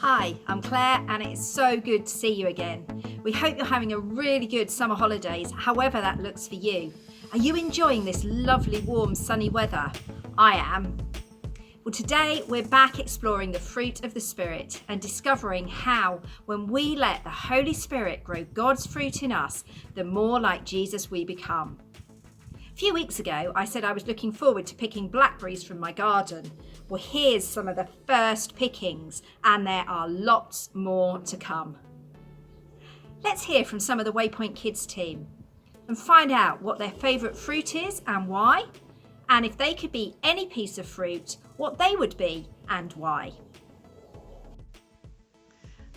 Hi, I'm Claire and it's so good to see you again. We hope you're having a really good summer holidays, however that looks for you. Are you enjoying this lovely warm sunny weather? I am. Well, today we're back exploring the fruit of the Spirit and discovering how when we let the Holy Spirit grow God's fruit in us, the more like Jesus we become. A few weeks ago, I said I was looking forward to picking blackberries from my garden. Well, here's some of the first pickings, and there are lots more to come. Let's hear from some of the Waypoint Kids team and find out what their favourite fruit is and why, and if they could be any piece of fruit, what they would be and why.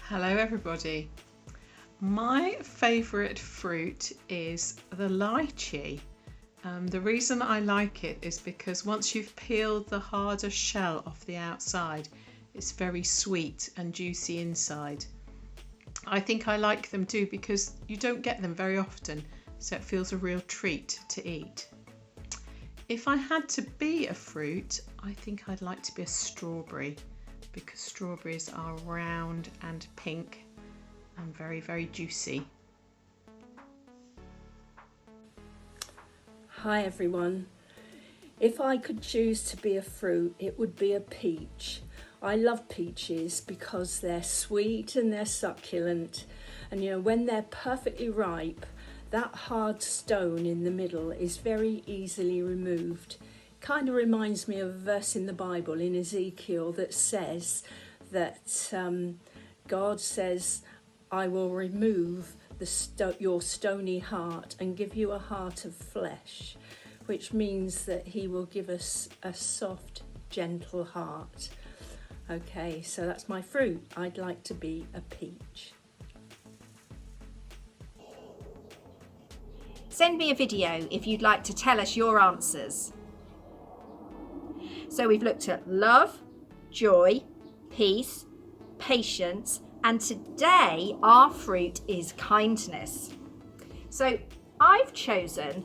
Hello everybody. My favourite fruit is the lychee. The reason I like it is because once you've peeled the harder shell off the outside, it's very sweet and juicy inside. I think I like them too because you don't get them very often, so it feels a real treat to eat. If I had to be a fruit, I think I'd like to be a strawberry because strawberries are round and pink and very, very juicy. Hi everyone. If I could choose to be a fruit, it would be a peach. I love peaches because they're sweet and they're succulent, and when they're perfectly ripe, that hard stone in the middle is very easily removed. Kind of reminds me of a verse in the Bible in Ezekiel that says that God says, I will remove your stony heart and give you a heart of flesh, which means that he will give us a soft, gentle heart. Okay, so that's my fruit. I'd like to be a peach. Send me a video if you'd like to tell us your answers. So we've looked at love, joy, peace, patience, and today our fruit is kindness. So I've chosen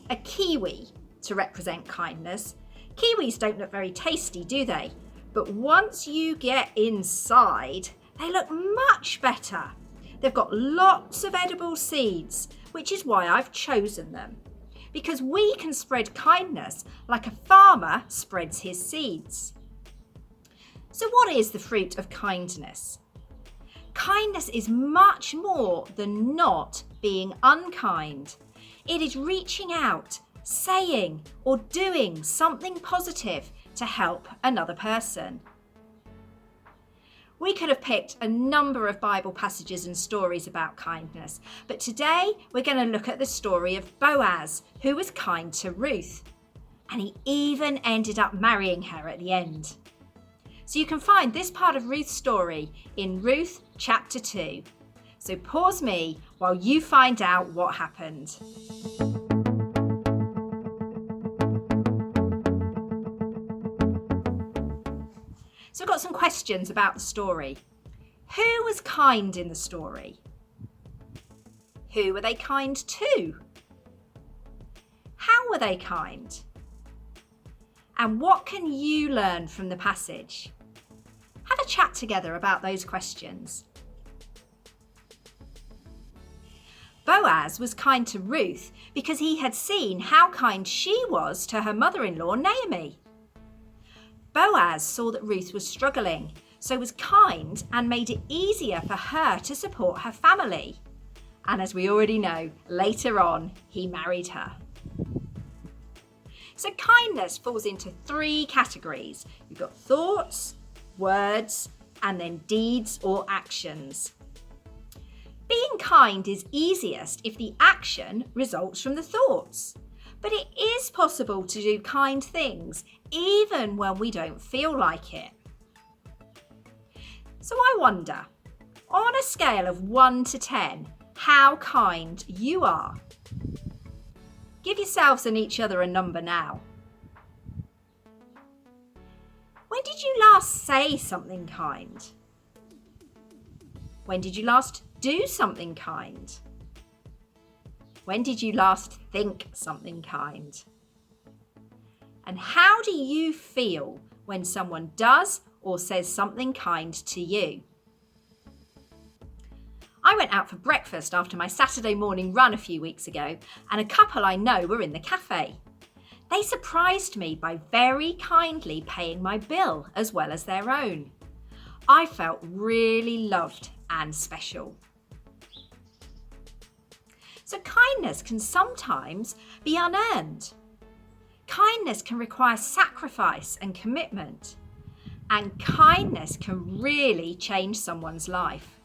a kiwi to represent kindness. Kiwis don't look very tasty, do they? But once you get inside, they look much better. They've got lots of edible seeds, which is why I've chosen them. Because we can spread kindness like a farmer spreads his seeds. So what is the fruit of kindness? Kindness is much more than not being unkind. It is reaching out, saying or doing something positive to help another person. We could have picked a number of Bible passages and stories about kindness, but today we're going to look at the story of Boaz, who was kind to Ruth, and he even ended up marrying her at the end. So you can find this part of Ruth's story in Ruth chapter 2. So pause me while you find out what happened. So I've got some questions about the story. Who was kind in the story? Who were they kind to? How were they kind? And what can you learn from the passage? Have a chat together about those questions. Boaz was kind to Ruth because he had seen how kind she was to her mother-in-law, Naomi. Boaz saw that Ruth was struggling, so was kind and made it easier for her to support her family. And as we already know, later on, he married her. So kindness falls into 3 categories. You've got thoughts, words, and then deeds or actions. Being kind is easiest if the action results from the thoughts. But it is possible to do kind things even when we don't feel like it. So I wonder, on a scale of 1 to 10, how kind you are. Give yourselves and each other a number now. When did you last say something kind? When did you last do something kind? When did you last think something kind? And how do you feel when someone does or says something kind to you? I went out for breakfast after my Saturday morning run a few weeks ago, and a couple I know were in the cafe. They surprised me by very kindly paying my bill as well as their own. I felt really loved and special. So kindness can sometimes be unearned. Kindness can require sacrifice and commitment. And kindness can really change someone's life.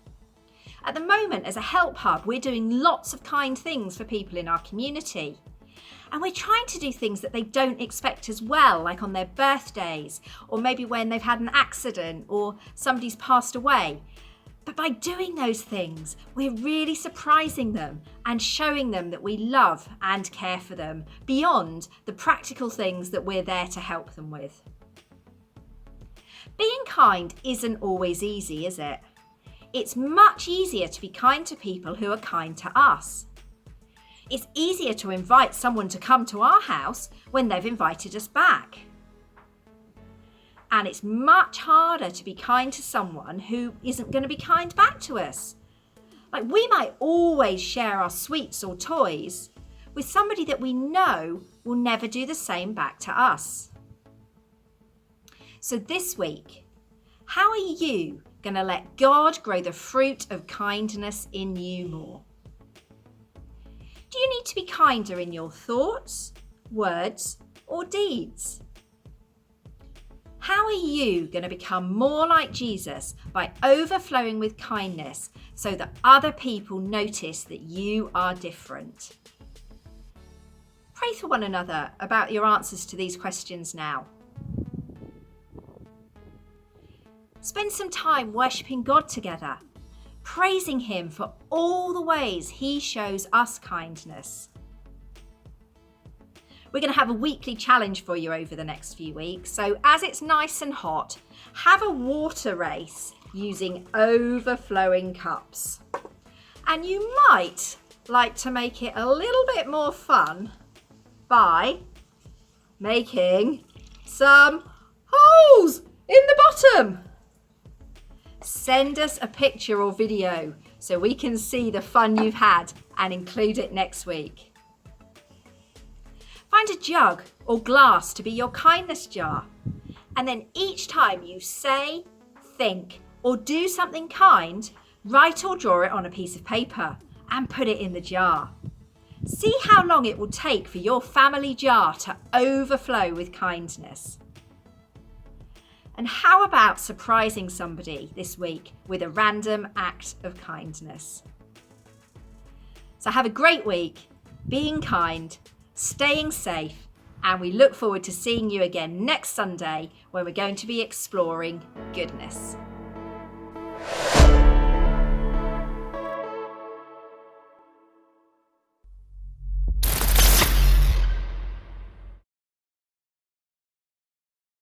At the moment, as a help hub, we're doing lots of kind things for people in our community. And we're trying to do things that they don't expect as well, like on their birthdays, or maybe when they've had an accident or somebody's passed away. But by doing those things, we're really surprising them and showing them that we love and care for them beyond the practical things that we're there to help them with. Being kind isn't always easy, is it? It's much easier to be kind to people who are kind to us. It's easier to invite someone to come to our house when they've invited us back. And it's much harder to be kind to someone who isn't going to be kind back to us. Like, we might always share our sweets or toys with somebody that we know will never do the same back to us. So this week, how are you going to let God grow the fruit of kindness in you more? Do you need to be kinder in your thoughts, words, or deeds? How are you going to become more like Jesus by overflowing with kindness so that other people notice that you are different? Pray for one another about your answers to these questions now. Spend some time worshipping God together, praising Him for all the ways He shows us kindness. We're going to have a weekly challenge for you over the next few weeks. So as it's nice and hot, have a water race using overflowing cups. And you might like to make it a little bit more fun by making some holes in the bottom. Send us a picture or video so we can see the fun you've had and include it next week. Find a jug or glass to be your kindness jar. And then each time you say, think, or do something kind, write or draw it on a piece of paper and put it in the jar. See how long it will take for your family jar to overflow with kindness. And how about surprising somebody this week with a random act of kindness? So have a great week, being kind, staying safe, and we look forward to seeing you again next Sunday when we're going to be exploring goodness.